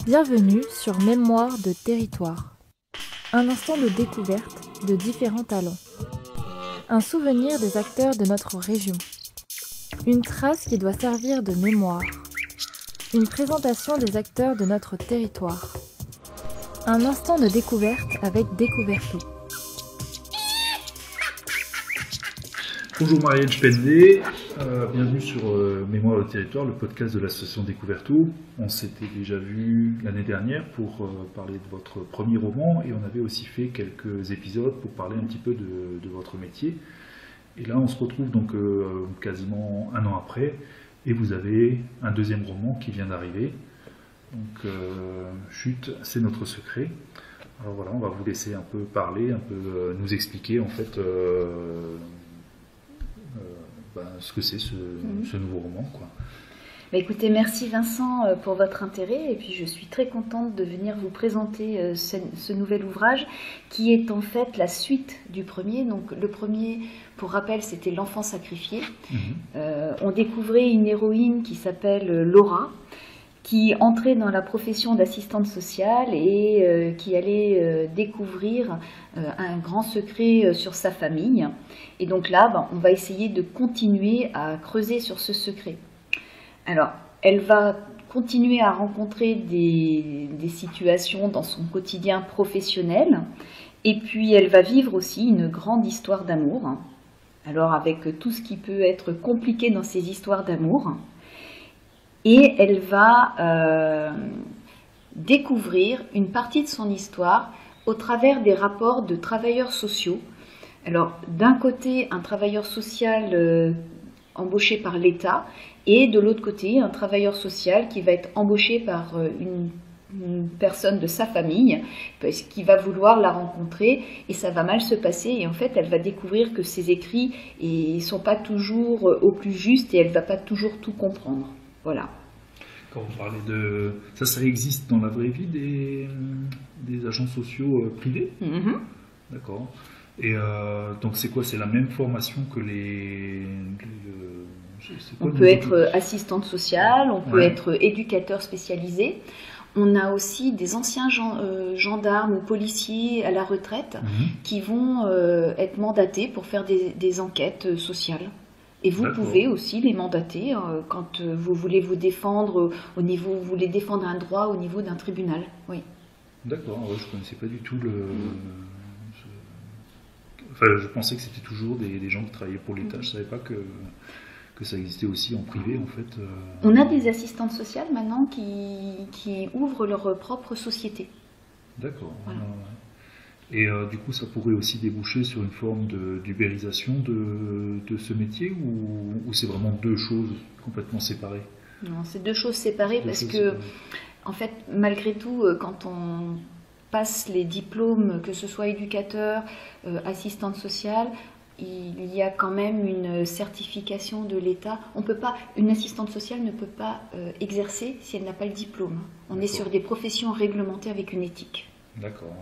Bienvenue sur Mémoire de territoire. Un instant de découverte de différents talents. Un souvenir des acteurs de notre région. Une trace qui doit servir de mémoire. Une présentation des acteurs de notre territoire. Un instant de découverte avec Découverto. Bonjour Marielle Spendlé, bienvenue sur Mémoire de territoire, le podcast de l'association Découverto. On s'était déjà vu l'année dernière pour parler de votre premier roman et on avait aussi fait quelques épisodes pour parler un petit peu de votre métier. Et là on se retrouve donc quasiment un an après et vous avez un deuxième roman qui vient d'arriver. Donc Chute, c'est notre secret. Alors voilà, on va vous laisser un peu parler, un peu nous expliquer en fait ce que c'est ce nouveau roman, quoi. Bah écoutez, merci Vincent pour votre intérêt et puis je suis très contente de venir vous présenter ce nouvel ouvrage qui est en fait la suite du premier. Donc le premier, pour rappel, c'était L'enfant sacrifié. On découvrait une héroïne qui s'appelle Laura, qui entrait dans la profession d'assistante sociale et qui allait découvrir un grand secret sur sa famille. Et donc là, on va essayer de continuer à creuser sur ce secret. Alors, elle va continuer à rencontrer des situations dans son quotidien professionnel et puis elle va vivre aussi une grande histoire d'amour. Alors, avec tout ce qui peut être compliqué dans ces histoires d'amour. Et elle va découvrir une partie de son histoire au travers des rapports de travailleurs sociaux. Alors, d'un côté, un travailleur social embauché par l'État, et de l'autre côté, un travailleur social qui va être embauché par une personne de sa famille, qui va vouloir la rencontrer, et ça va mal se passer. Et en fait, elle va découvrir que ses écrits ne sont pas toujours au plus juste, et elle ne va pas toujours tout comprendre. Voilà. Quand vous parlez de... Ça existe dans la vraie vie des agents sociaux privés? D'accord. Et donc c'est quoi? C'est la même formation que on peut être assistante sociale, on peut être éducateur spécialisé. On a aussi des anciens gendarmes ou policiers à la retraite qui vont être mandatés pour faire des enquêtes sociales. Et vous pouvez aussi les mandater quand vous voulez vous défendre vous voulez défendre un droit au niveau d'un tribunal. Oui. D'accord, je ne connaissais pas du tout Enfin, je pensais que c'était toujours des gens qui travaillaient pour l'État. Je ne savais pas que ça existait aussi en privé, en fait. On a des assistantes sociales maintenant qui ouvrent leur propre société. D'accord. Voilà. Et du coup, ça pourrait aussi déboucher sur une forme d'ubérisation de ce métier ou c'est vraiment deux choses complètement séparées? Non, c'est deux choses séparées parce que, en fait, malgré tout, quand on passe les diplômes, que ce soit éducateur, assistante sociale, il y a quand même une certification de l'État. Une assistante sociale ne peut pas exercer si elle n'a pas le diplôme. On est sur des professions réglementées avec une éthique. D'accord.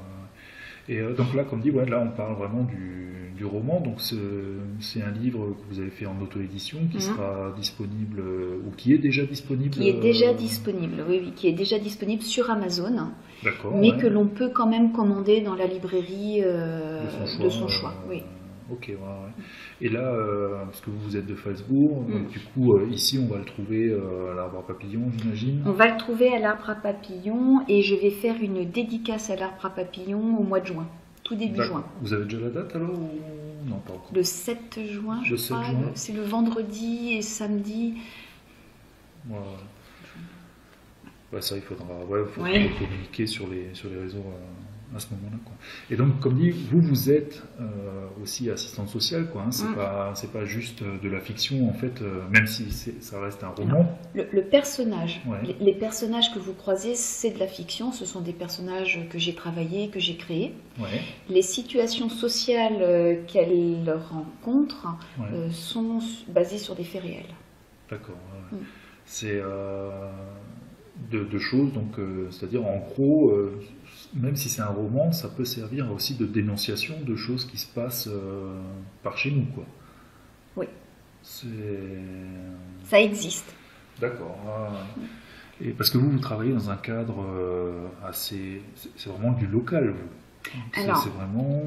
Et donc là, comme dit, là on parle vraiment du roman. Donc c'est un livre que vous avez fait en auto-édition qui sera disponible ou qui est déjà disponible. Qui est déjà disponible, oui, qui est déjà disponible sur Amazon. D'accord. Mais que l'on peut quand même commander dans la librairie de son choix. Oui. Ok, Et là, parce que vous êtes de Falzbourg, donc du coup, ici, on va le trouver à l'Arbre à Papillon, j'imagine. On va le trouver à l'Arbre à Papillon et je vais faire une dédicace à l'Arbre à Papillon au mois de juin, tout début juin. Vous avez déjà la date alors ou non, pas encore? Le 7 juin, je crois. C'est le vendredi et samedi. Ça, il faudra communiquer sur les réseaux à ce moment-là, quoi. Et donc, comme dit, vous êtes aussi assistante sociale, quoi. C'est pas juste de la fiction, en fait, même si ça reste un roman. Le personnage, les personnages que vous croisez, c'est de la fiction. Ce sont des personnages que j'ai travaillés, que j'ai créés. Les situations sociales qu'elle rencontre sont basées sur des faits réels. D'accord. C'est de choses, donc c'est-à-dire en gros, même si c'est un roman, ça peut servir aussi de dénonciation de choses qui se passent par chez nous, quoi. Oui. Ça existe. D'accord. Et parce que vous travaillez dans un cadre assez... C'est vraiment du local, vous. Alors, C'est vraiment...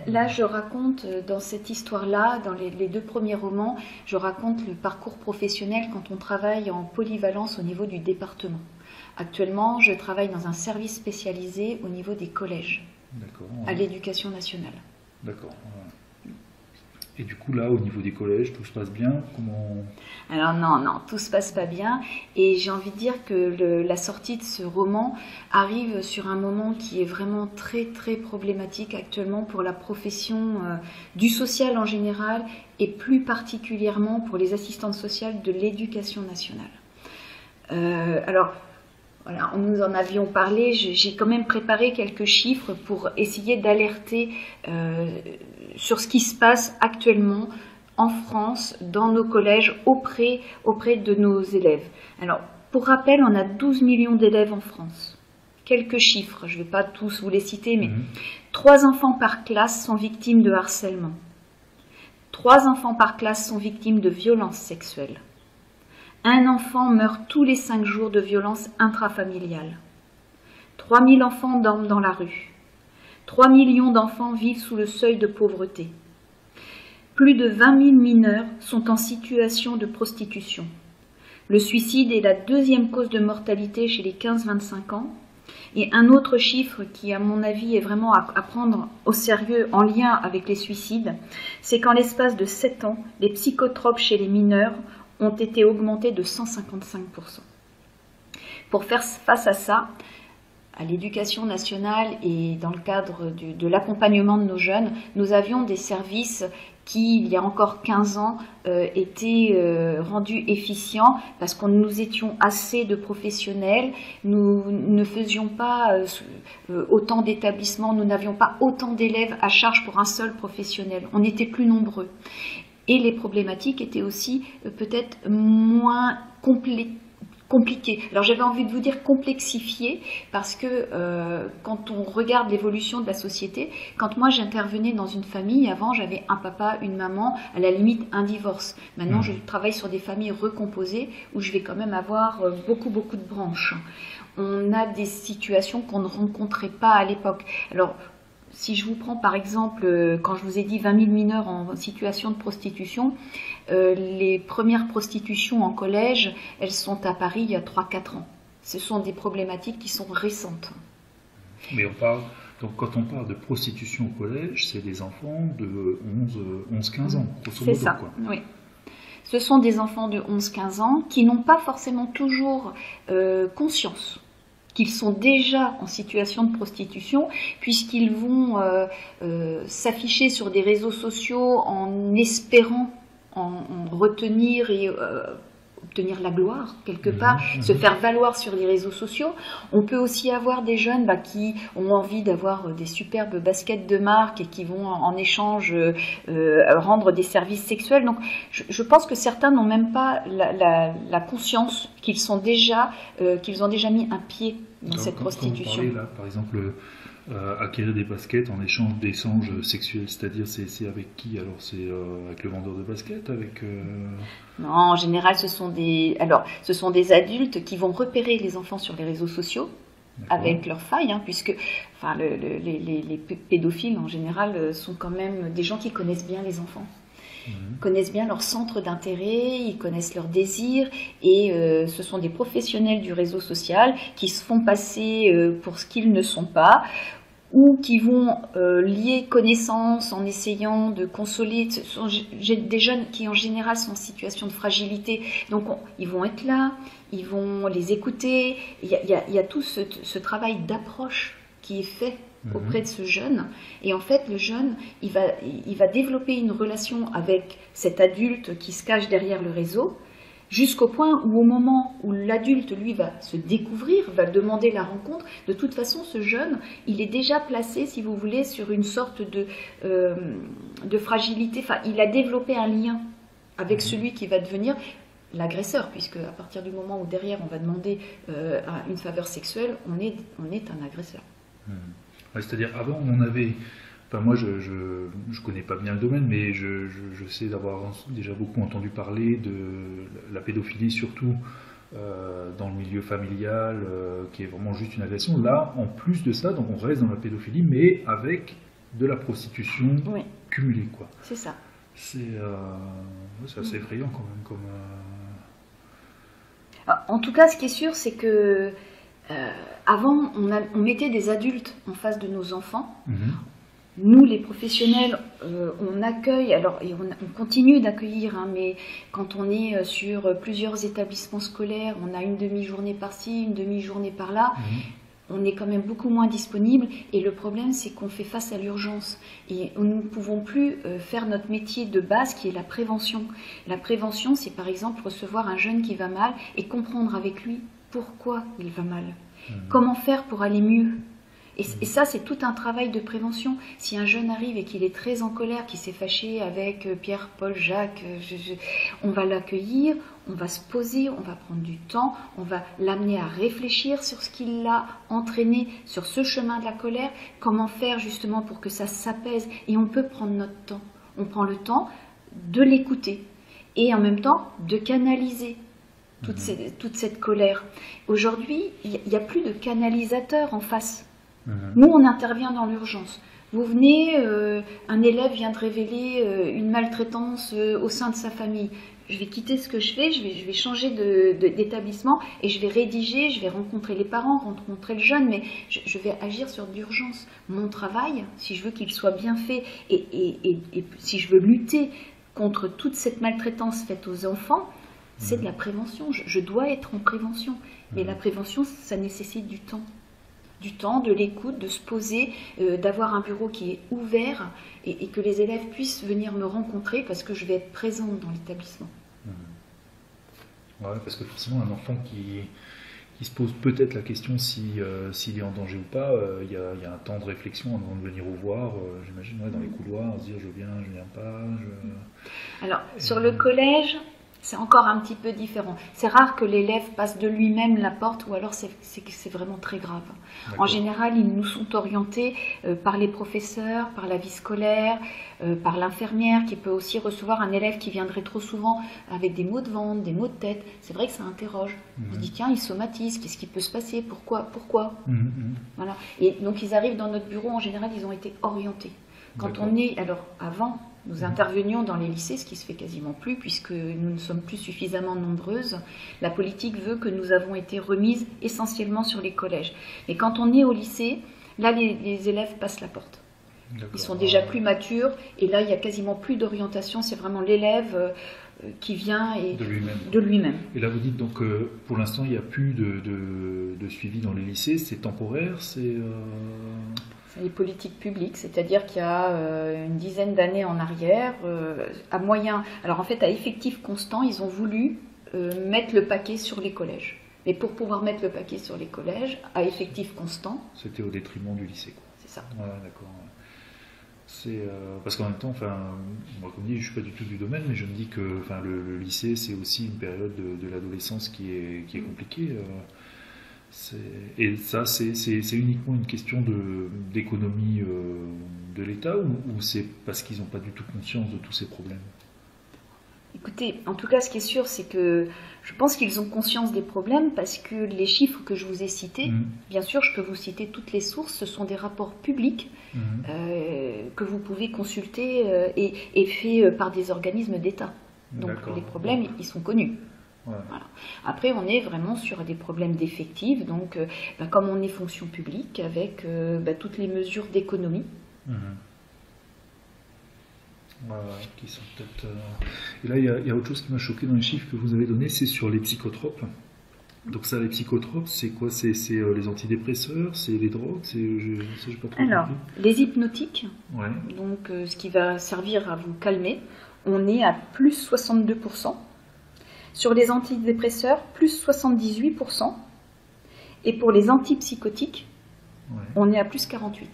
Là, je raconte, dans cette histoire-là, dans les deux premiers romans, je raconte le parcours professionnel quand on travaille en polyvalence au niveau du département. Actuellement, je travaille dans un service spécialisé au niveau des collèges, à l'éducation nationale. D'accord. Et du coup, là, au niveau des collèges, tout se passe bien? Alors non, tout se passe pas bien. Et j'ai envie de dire que la sortie de ce roman arrive sur un moment qui est vraiment très, très problématique actuellement pour la profession du social en général et plus particulièrement pour les assistantes sociales de l'éducation nationale. Alors, voilà, nous en avions parlé, j'ai quand même préparé quelques chiffres pour essayer d'alerter sur ce qui se passe actuellement en France, dans nos collèges, auprès de nos élèves. Alors, pour rappel, on a 12 millions d'élèves en France. Quelques chiffres, je ne vais pas tous vous les citer, mais 3 enfants par classe sont victimes de harcèlement. 3 enfants par classe sont victimes de violences sexuelles. Un enfant meurt tous les 5 jours de violences intrafamiliales. 3000 enfants dorment dans la rue. 3 millions d'enfants vivent sous le seuil de pauvreté. Plus de 20 000 mineurs sont en situation de prostitution. Le suicide est la 2e cause de mortalité chez les 15-25 ans. Et un autre chiffre qui, à mon avis, est vraiment à prendre au sérieux en lien avec les suicides, c'est qu'en l'espace de 7 ans, les psychotropes chez les mineurs ont été augmentés de 155%. Pour faire face à ça, à l'éducation nationale et dans le cadre de l'accompagnement de nos jeunes, nous avions des services qui, il y a encore 15 ans, étaient rendus efficients parce que nous étions assez de professionnels, nous ne faisions pas autant d'établissements, nous n'avions pas autant d'élèves à charge pour un seul professionnel, on était plus nombreux. Et les problématiques étaient aussi peut-être moins compliquées. Alors j'avais envie de vous dire complexifiées parce que quand on regarde l'évolution de la société, quand moi j'intervenais dans une famille, avant j'avais un papa, une maman, à la limite un divorce. Maintenant je travaille sur des familles recomposées où je vais quand même avoir beaucoup de branches. On a des situations qu'on ne rencontrait pas à l'époque. Alors si je vous prends par exemple, quand je vous ai dit 20 000 mineurs en situation de prostitution, les premières prostitutions en collège, elles sont à Paris il y a 3-4 ans. Ce sont des problématiques qui sont récentes. Mais donc quand on parle de prostitution au collège, c'est des enfants de 11-15 ans, grosso modo. C'est ça, quoi. Oui. Ce sont des enfants de 11-15 ans qui n'ont pas forcément toujours conscience qu'ils sont déjà en situation de prostitution, puisqu'ils vont s'afficher sur des réseaux sociaux en espérant en retenir et obtenir la gloire, quelque part, se faire valoir sur les réseaux sociaux. On peut aussi avoir des jeunes qui ont envie d'avoir des superbes baskets de marque et qui vont en échange rendre des services sexuels. Donc je pense que certains n'ont même pas la conscience qu'ils ont déjà mis un pied dans cette prostitution. Quand vous parlez là, par exemple, acquérir des baskets en échange d'échanges sexuels, c'est-à-dire c'est avec qui? Alors c'est avec le vendeur de baskets, avec Non, en général ce sont des adultes qui vont repérer les enfants sur les réseaux sociaux avec leurs failles, puisque les pédophiles en général sont quand même des gens qui connaissent bien les enfants. Connaissent bien leur centre d'intérêt, ils connaissent leurs désirs et ce sont des professionnels du réseau social qui se font passer pour ce qu'ils ne sont pas ou qui vont lier connaissances en essayant de consoler. Ce sont des jeunes qui en général sont en situation de fragilité, donc ils vont être là, ils vont les écouter, il y a tout ce travail d'approche qui est fait auprès de ce jeune, et en fait le jeune il va développer une relation avec cet adulte qui se cache derrière le réseau, jusqu'au point où au moment où l'adulte lui va se découvrir, va demander la rencontre, de toute façon ce jeune il est déjà placé, si vous voulez, sur une sorte de fragilité, il a développé un lien avec celui qui va devenir l'agresseur, puisque à partir du moment où derrière on va demander une faveur sexuelle, on est un agresseur. C'est-à-dire, avant, on avait... Enfin, moi, je connais pas bien le domaine, mais je sais d'avoir déjà beaucoup entendu parler de la pédophilie, surtout dans le milieu familial, qui est vraiment juste une agression. Là, en plus de ça, donc on reste dans la pédophilie, mais avec de la prostitution cumulée, quoi. C'est ça. C'est assez effrayant quand même. Comme, En tout cas, ce qui est sûr, c'est que avant, on mettait des adultes en face de nos enfants. Nous, les professionnels, on accueille, alors et on continue d'accueillir, hein, mais quand on est sur plusieurs établissements scolaires, on a une demi-journée par-ci, une demi-journée par-là. On est quand même beaucoup moins disponible, et le problème, c'est qu'on fait face à l'urgence. Et nous ne pouvons plus faire notre métier de base, qui est la prévention. La prévention, c'est par exemple recevoir un jeune qui va mal et comprendre avec lui pourquoi il va mal. Comment faire pour aller mieux. Et ça, c'est tout un travail de prévention. Si un jeune arrive et qu'il est très en colère, qu'il s'est fâché avec Pierre, Paul, Jacques, on va l'accueillir, on va se poser, on va prendre du temps, on va l'amener à réfléchir sur ce qui l'a entraîné sur ce chemin de la colère, comment faire justement pour que ça s'apaise. Et on peut prendre notre temps. On prend le temps de l'écouter et en même temps de canaliser toute cette colère. Aujourd'hui, il n'y a plus de canalisateur en face. Nous, on intervient dans l'urgence. Vous venez, un élève vient de révéler une maltraitance au sein de sa famille. Je vais quitter ce que je fais, je vais changer d'établissement et je vais rédiger, je vais rencontrer les parents, rencontrer le jeune, mais je vais agir sur de l'urgence. Mon travail, si je veux qu'il soit bien fait et si je veux lutter contre toute cette maltraitance faite aux enfants, c'est de la prévention. Je dois être en prévention. Mais la prévention, ça nécessite du temps. Du temps, de l'écoute, de se poser, d'avoir un bureau qui est ouvert et que les élèves puissent venir me rencontrer parce que je vais être présente dans l'établissement. Ouais, parce que forcément, un enfant qui se pose peut-être la question s'il est en danger ou pas, il y a un temps de réflexion avant de venir au voir, j'imagine, dans les couloirs, se dire je viens pas. Alors, sur le collège, c'est encore un petit peu différent. C'est rare que l'élève passe de lui-même la porte, ou alors c'est vraiment très grave. En général, ils nous sont orientés par les professeurs, par la vie scolaire, par l'infirmière, qui peut aussi recevoir un élève qui viendrait trop souvent avec des maux de ventre, des maux de tête. C'est vrai que ça interroge. On se dit, tiens, il somatise, qu'est-ce qui peut se passer? Pourquoi Voilà. Et donc, ils arrivent dans notre bureau, en général, ils ont été orientés. Quand on est, alors avant, nous intervenions dans les lycées, ce qui se fait quasiment plus, puisque nous ne sommes plus suffisamment nombreuses. La politique veut que nous avons été remises essentiellement sur les collèges. Mais quand on est au lycée, là, les élèves passent la porte. Ils sont déjà plus matures, et là, il n'y a quasiment plus d'orientation. C'est vraiment l'élève qui vient de lui-même. Et là, vous dites donc pour l'instant, il n'y a plus de suivi dans les lycées. C'est temporaire, c'est les politiques publiques, c'est-à-dire qu'il y a une dizaine d'années en arrière, à effectif constant, ils ont voulu mettre le paquet sur les collèges. Mais pour pouvoir mettre le paquet sur les collèges, à effectif constant... C'était au détriment du lycée, quoi. C'est ça. Ouais, d'accord. Parce qu'en même temps, moi, comme dit, je ne suis pas du tout du domaine, mais je me dis que le lycée, c'est aussi une période de l'adolescence qui est compliquée. Et ça, c'est uniquement une question d'économie de l'État, ou c'est parce qu'ils n'ont pas du tout conscience de tous ces problèmes? Écoutez, en tout cas, ce qui est sûr, c'est que je pense qu'ils ont conscience des problèmes parce que les chiffres que je vous ai cités, bien sûr, je peux vous citer toutes les sources, ce sont des rapports publics que vous pouvez consulter et faits par des organismes d'État. Donc les problèmes, ils sont connus. Ouais. Voilà. Après, on est vraiment sur des problèmes d'effectifs, donc comme on est fonction publique, avec toutes les mesures d'économie. Qui sont peut-être. Et là, il y a autre chose qui m'a choqué dans les chiffres que vous avez donnés, c'est sur les psychotropes. Donc ça, les psychotropes, c'est quoi? C'est les antidépresseurs, c'est les drogues, j'ai pas trop Alors, compris. Les hypnotiques, donc ce qui va servir à vous calmer, on est à plus 62%. Sur les antidépresseurs, plus 78%. Et pour les antipsychotiques, on est à plus 48%.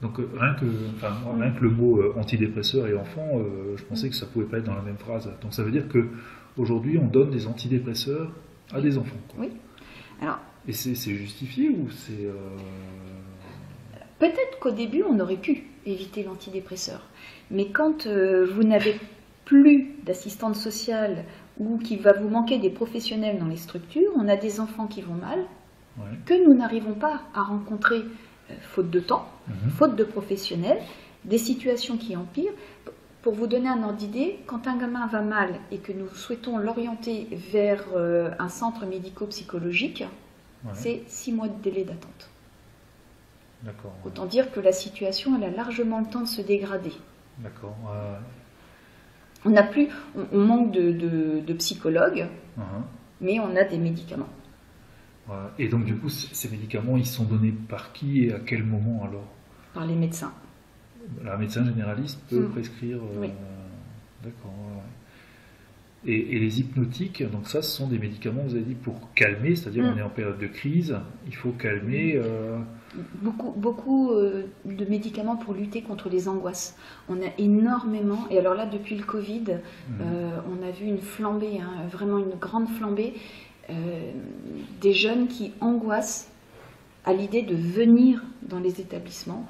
Donc rien que le mot antidépresseur et enfant, je pensais que ça pouvait pas être dans la même phrase. Donc ça veut dire qu'aujourd'hui, on donne des antidépresseurs à des enfants, quoi. Oui. Alors, et c'est justifié ou c'est... Peut-être qu'au début, on aurait pu éviter l'antidépresseur. Mais quand vous n'avez plus d'assistante sociale ou qu'il va vous manquer des professionnels dans les structures, on a des enfants qui vont mal, Ouais. que nous n'arrivons pas à rencontrer, faute de temps, faute de professionnels, des situations qui empirent. Pour vous donner un ordre d'idée, quand un gamin va mal et que nous souhaitons l'orienter vers un centre médico-psychologique, Ouais. c'est 6 mois de délai d'attente. D'accord. Autant dire que la situation, elle a largement le temps de se dégrader. D'accord. On manque de psychologues, mais on a des médicaments. Et donc, du coup, ces médicaments, ils sont donnés par qui et à quel moment alors? Par les médecins. Un médecin généraliste peut prescrire. Oui. D'accord. Ouais. Et les hypnotiques, donc ça, ce sont des médicaments, vous avez dit, pour calmer, c'est-à-dire on est en période de crise, il faut calmer. Beaucoup de médicaments pour lutter contre les angoisses. On a énormément, et alors là, depuis le Covid, on a vu une flambée, vraiment une grande flambée, des jeunes qui angoissent à l'idée de venir dans les établissements.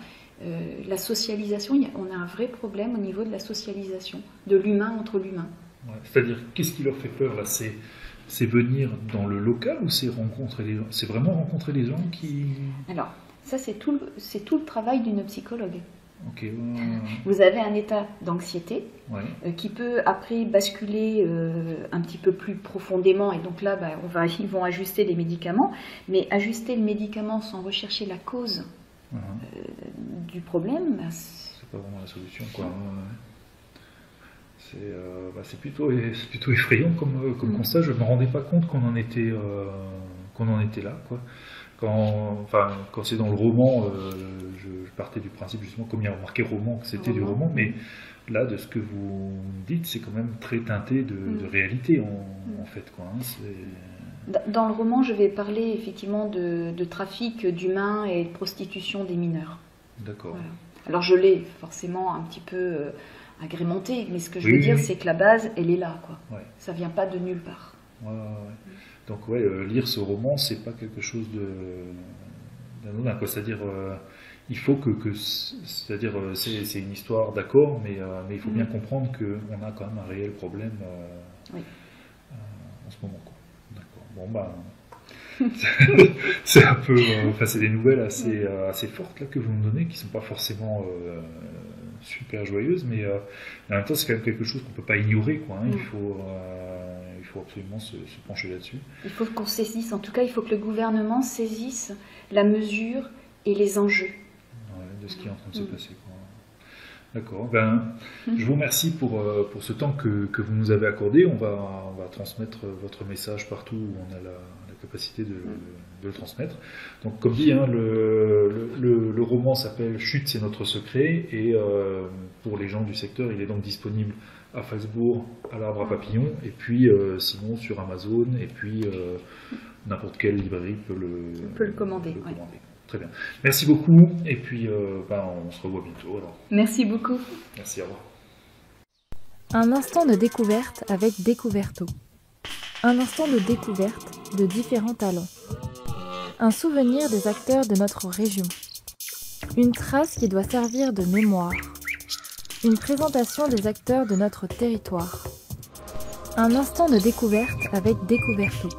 La socialisation, on a un vrai problème au niveau de la socialisation, de l'humain entre l'humain. Ouais. C'est-à-dire, qu'est-ce qui leur fait peur là? C'est venir dans le local ou c'est rencontrer les gens? C'est vraiment rencontrer les gens qui... Alors, ça c'est tout le travail d'une psychologue. Ok. Vous avez un état d'anxiété qui peut après basculer un petit peu plus profondément, et donc là ils vont ajuster les médicaments, mais ajuster le médicament sans rechercher la cause du problème, c'est pas vraiment la solution, quoi. C'est plutôt effrayant comme constat. Je ne me rendais pas compte qu'on en était là, quoi. Quand c'est dans le roman, je partais du principe, justement, comme il y a marqué roman, que c'était du roman, mais là, de ce que vous dites, c'est quand même très teinté de réalité, en fait, quoi. Dans le roman, je vais parler effectivement de trafic d'humains et de prostitution des mineurs. D'accord. Voilà. Alors je l'ai forcément un petit peu agrémenté, mais ce que je veux dire, c'est que la base, elle est là, quoi. Ouais. Ça vient pas de nulle part. Donc lire ce roman, c'est pas quelque chose d'anodin, quoi. C'est-à-dire, il faut c'est-à-dire, c'est une histoire, d'accord, mais il faut bien comprendre qu'on a quand même un réel problème en ce moment, quoi. D'accord. Bon, c'est un peu, c'est des nouvelles assez fortes là que vous nous donnez, qui sont pas forcément super joyeuses, mais en même temps, c'est quand même quelque chose qu'on peut pas ignorer, quoi. Il faut absolument se pencher là-dessus. Il faut qu'on saisisse, en tout cas, il faut que le gouvernement saisisse la mesure et les enjeux de ce qui est en train de se passer, quoi. D'accord. Je vous remercie pour ce temps que vous nous avez accordé. On va transmettre votre message partout où on a la capacité de le transmettre. Donc, comme dit, le roman s'appelle Chute, c'est notre secret, et pour les gens du secteur, il est donc disponible à Falsbourg, à l'Arbre à Papillon, et puis sinon sur Amazon, et puis n'importe quelle librairie peut le commander. Très bien. Merci beaucoup, et puis on se revoit bientôt. Alors. Merci beaucoup. Merci, au revoir. Un instant de découverte avec Découverto. Un instant de découverte de différents talents. Un souvenir des acteurs de notre région. Une trace qui doit servir de mémoire. Une présentation des acteurs de notre territoire. Un instant de découverte avec Découverto.